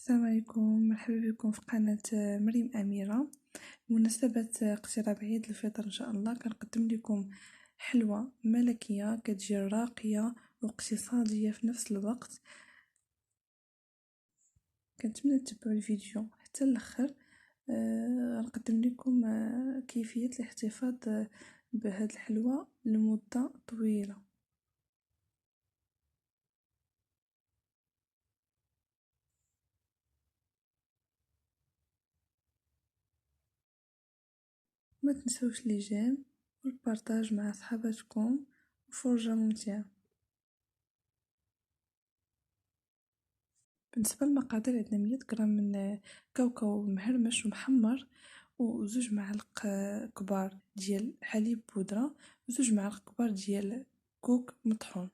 السلام عليكم، مرحبا بكم في قناة مريم أميرة. بمناسبة اقتراب عيد الفطر إن شاء الله كنقدم لكم حلوة ملكية كتجي راقية واقتصادية في نفس الوقت. كنتمنى تتبعوا الفيديو حتى الاخر. غنقدم لكم كيفية الاحتفاظ بهاد الحلوة لمدة طويلة. ما تنسوش لي جيم والبارطاج مع صحاباتكم وفرجة ممتعة. بالنسبة للمقادير عندنا 100 غرام من كاوكاو مهرمش ومحمر، وزوج معالق كبار ديال حليب بودرة، وزوج معالق كبار ديال كوك مطحون.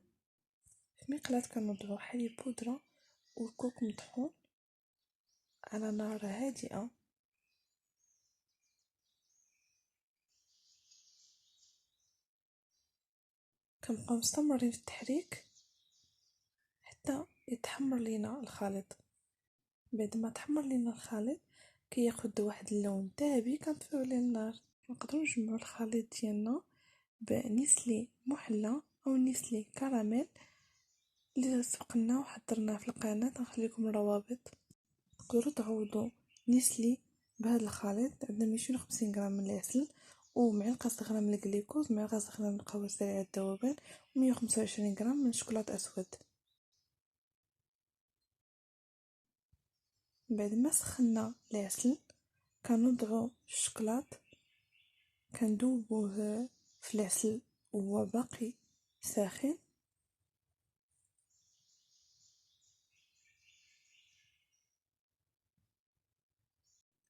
في مقلاة كنوضعو حليب بودرة وكوك مطحون على نار هادئة. كنبقاو مستمرين في التحريك حتى يتحمر لينا الخليط. بعد ما تحمر لينا الخليط كياخد واحد اللون ذهبي كنطفيو عليه النار. نقدروا نجمعوا الخليط ديالنا بنسلي محلى او نسلي كراميل اللي سبقنا وحضرناه في القناة. نخليكم الروابط. تقدروا تعوضوا نسلي بهذا الخليط. عندنا 250 غرام من العسل ومعلقه صغيره من الجليكوز، معلقه صغيره من القهوه سريعه الذوبان، و125 غرام من الشوكولاط اسود. بعد ما سخنا العسل كنوضعوا الشوكولاط كندوبوه في العسل وهو باقي ساخن.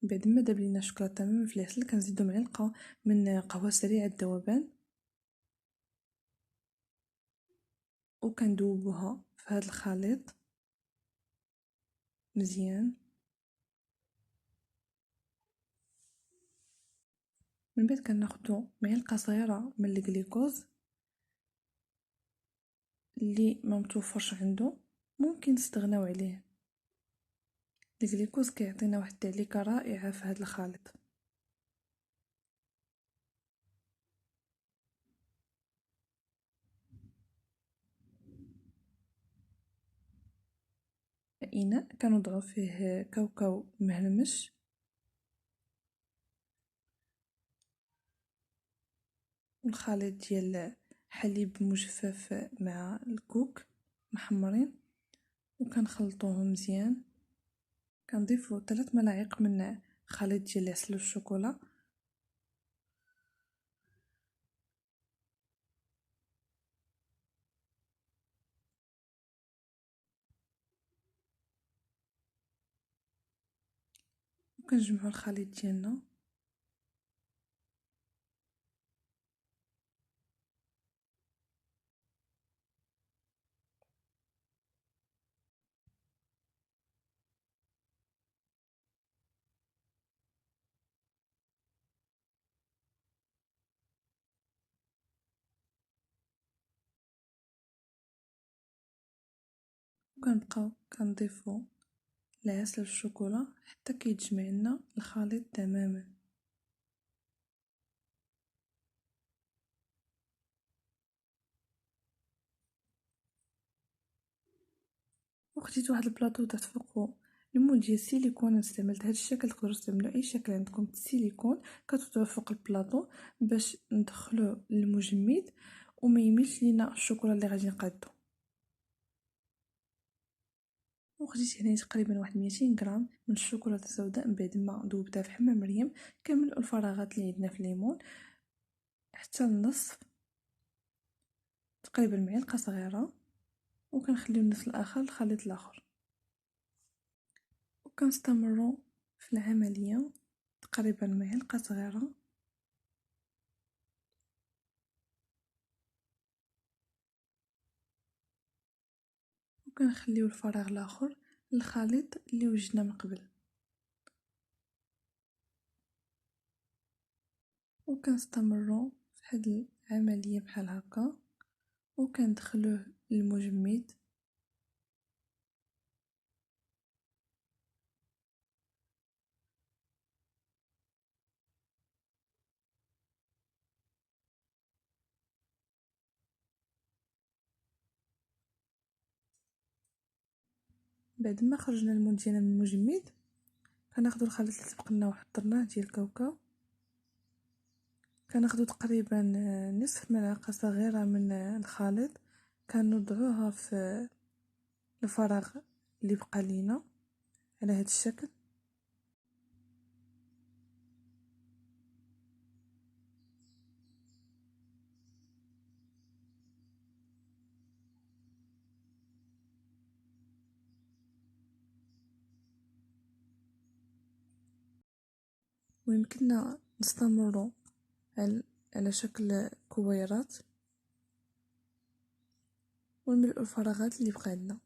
بعد ما داب لينا الشوكولاط تماما في العسل كنزيدو معلقه من قهوه سريعه الذوبان وكندوبوها في هذا الخليط مزيان. من بعد كناخدو معلقه صغيره من الجليكوز اللي ما متوفرش عنده ممكن تستغناو عليه. الجليكوز كيعطينا واحد التعليكه رائعه في هذا الخليط. اناء كنوضعو فيه كاوكاو مهرمش والخليط ديال حليب مجفف مع الكوك محمرين وكنخلطوهم مزيان. كنضيفو 3 ملاعق من خليط ديال العسل والشوكولا وكنجمعو الخليط ديالنا. وكنبقاو كنضيفو العسل والشوكولا حتى كيتجمع لنا الخليط تماما. وخديت واحد البلاطو درت فوقو المول ديال السيليكون. استعملت هذا الشكل، تقدروا تستعملوا اي شكل عندكم السيليكون. كتوضعوه فوق البلاطو باش ندخلوه للمجمد وما يميلش لينا الشوكولا اللي غادي نقادو. وخديت هنا تقريبا واحد 200 غرام من الشوكولاته السوداء. من بعد ما ذوبتها في حمى مريم كنملؤوا الفراغات اللي عندنا في الليمون حتى النصف، تقريبا معلقه صغيره، وكنخليو النصف الاخر الخليط الاخر. وكنستمروا في العمليه تقريبا معلقه صغيره. وكنخليو الفراغ الاخر الخليط اللي وجدنا من قبل. وكنستمروا في هذه العمليه بحال هكا وكندخلوه للمجمد. بعد ما خرجنا المول ديالنا من المجمد كناخذوا الخليط اللي سبق لنا وحضرناه ديال الكاوكاو، كناخذوا تقريبا نصف ملعقه صغيره من الخليط، كنوضعوها في الفراغ اللي بقى لينا على هذا الشكل. ويمكننا نستمر على شكل كويرات ونملئ الفراغات اللي بقى لنا.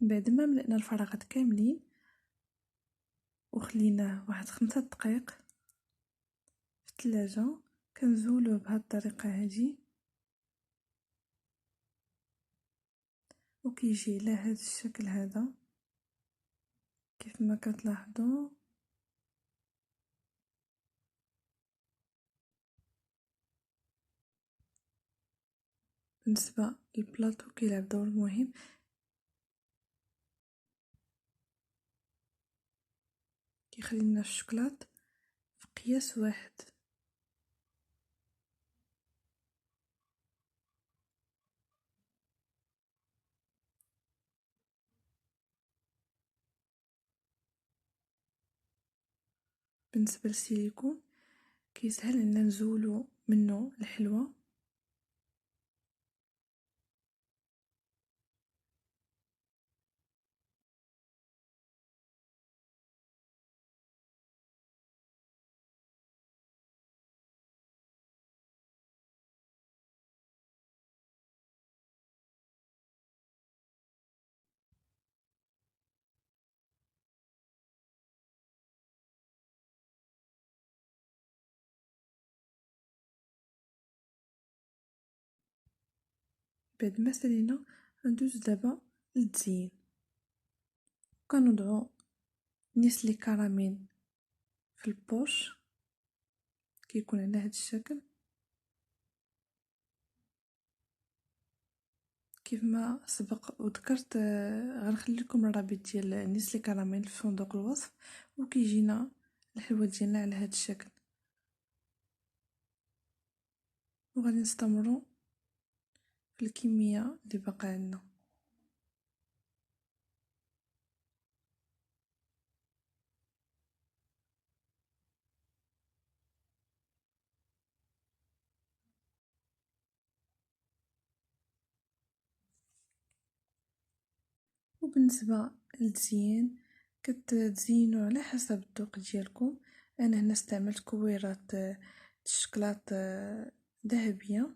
بعد ما ملئنا الفراغات كاملين وخليناه واحد 5 دقائق في الثلاجة، كنزولوه بهذه الطريقة هذه، وكيجي على هذا الشكل هذا كيف ما كتلاحظوا. بالنسبة للبلاطو كيلعب دور مهم، كيخلي لنا الشوكولات في قياس واحد. بالنسبة للسيليكون كيسهل اننا نزولو منه الحلوى، بعد ما سالينا ندوز دابا للتزيين. كنوضعو نيسلي كراميل في البوش كيكون على هذا الشكل كيف ما سبق وذكرت. غنخلي لكم الرابط ديال نيسلي كراميل في صندوق الوصف، وكيجينا الحلوى ديالنا على هذا الشكل. وغادي نستمروا في الكميه اللي باقا عندنا. وبالنسبه للتزيين كتزينوا على حسب الذوق ديالكم. انا هنا استعملت كويرات الشكلاط ذهبيه،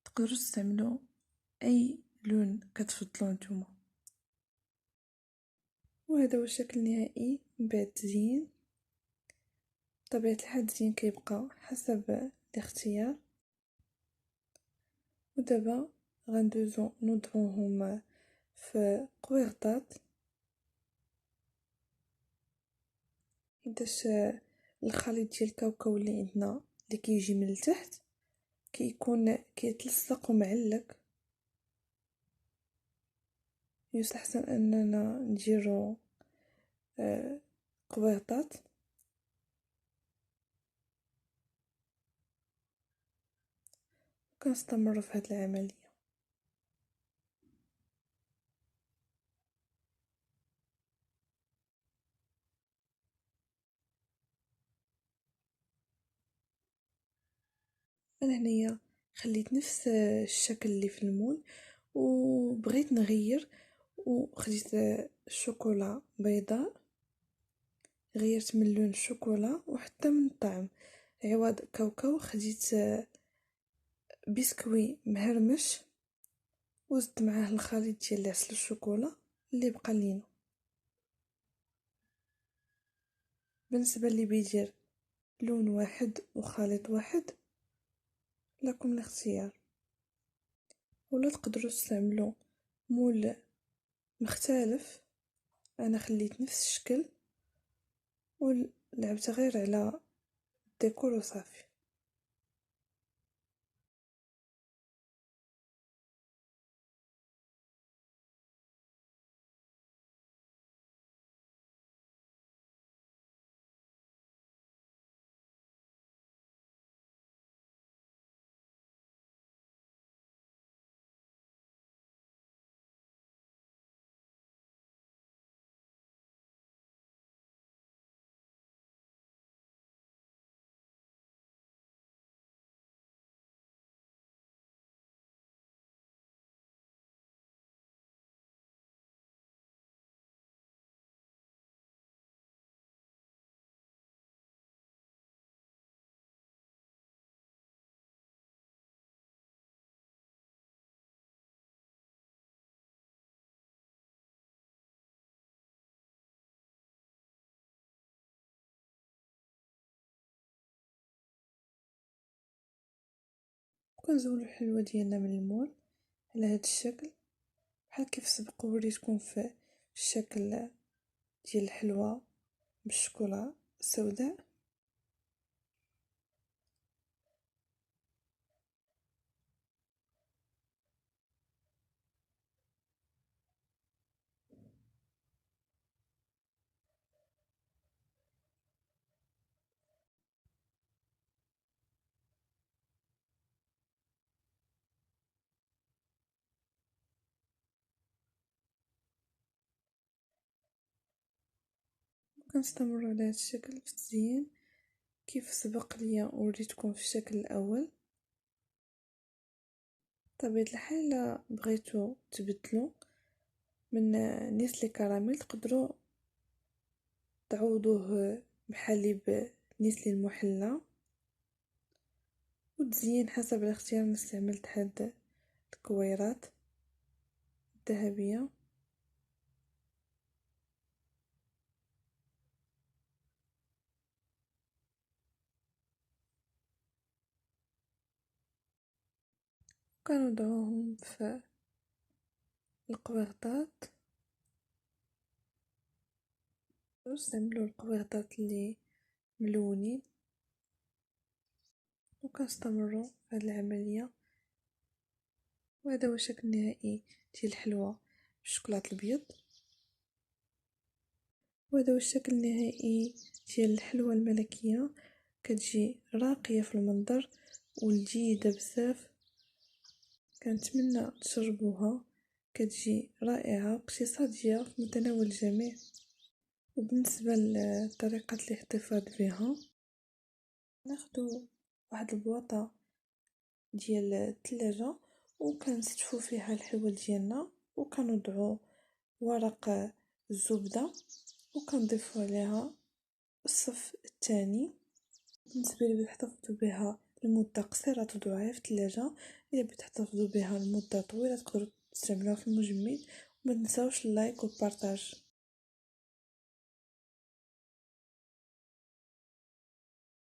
تقدروا تستعملوا اي لون كتفضلوا نتوما. وهذا هو الشكل النهائي من بعد التزيين. بطبيعه الحال التزيين كيبقى حسب الاختيار. ودابا غندوزو نوضعوهم في قويرطات حيتاش الخليط ديال الكاوكاو اللي عندنا اللي كيجي من التحت كيكون كيتلصق ومعلق، يستحسن اننا نديرو قبيضات وكنستمروا في هذه العمليه. انا هنايا خليت نفس الشكل اللي في المول وبغيت نغير، وخديت الشوكولا بيضاء، غيرت من لون الشوكولا وحتى من الطعم. عوض كاوكاو خديت بسكوي مهرمش وزدت معاه الخليط ديال عسل الشوكولا اللي بقى لينا. بالنسبه اللي بيدير لون واحد وخليط واحد لكم الاختيار، ولا تقدروا تستعملوا مول مختلف. انا خليت نفس الشكل ولعبت غير على الديكور وصافي. وكنزولو الحلوى ديالنا من المول على هاد الشكل، بحال كيف سبق وريتكم في الشكل ديال الحلوى بالشوكولا السوداء. وكنستمروا على هاد الشكل في التزيين كيف سبق ليا وريتكم في الشكل الاول. طبيعة الحال الا بغيتو تبدلو من نيسلي كراميل تقدروا تعوضوه بحليب نيسلي المحلى وتزين حسب الاختيار. انا استعملت هاد الكويرات الذهبية. وكنوضعوهم في القويرطات، نستعملو القويرطات اللي ملونين، وكنستمروا في هاد العملية. وهذا هو الشكل النهائي ديال الحلوى بالشوكولاتة البيض. وهذا هو الشكل النهائي ديال الحلوى الملكية، كتجي راقية في المنظر ولذيذة بزاف. كنتمنى تجربوها، كتجي رائعة واقتصادية في متناول الجميع. وبالنسبة لطريقة الاحتفاظ بها، ناخدو واحد البواطة ديال الثلاجة وكنستفو فيها الحلوى ديالنا، وكنوضعو ورق الزبدة وكنضيفو عليها الصف الثاني. بالنسبة لي بتحتفظوا بها لمدة قصيرة تضعوها في الثلاجة، إذا بتحتفظوا بها لمدة طويلة تقدروا تستعملوها في المجمد. وما تنساوش اللايك والبارطاج.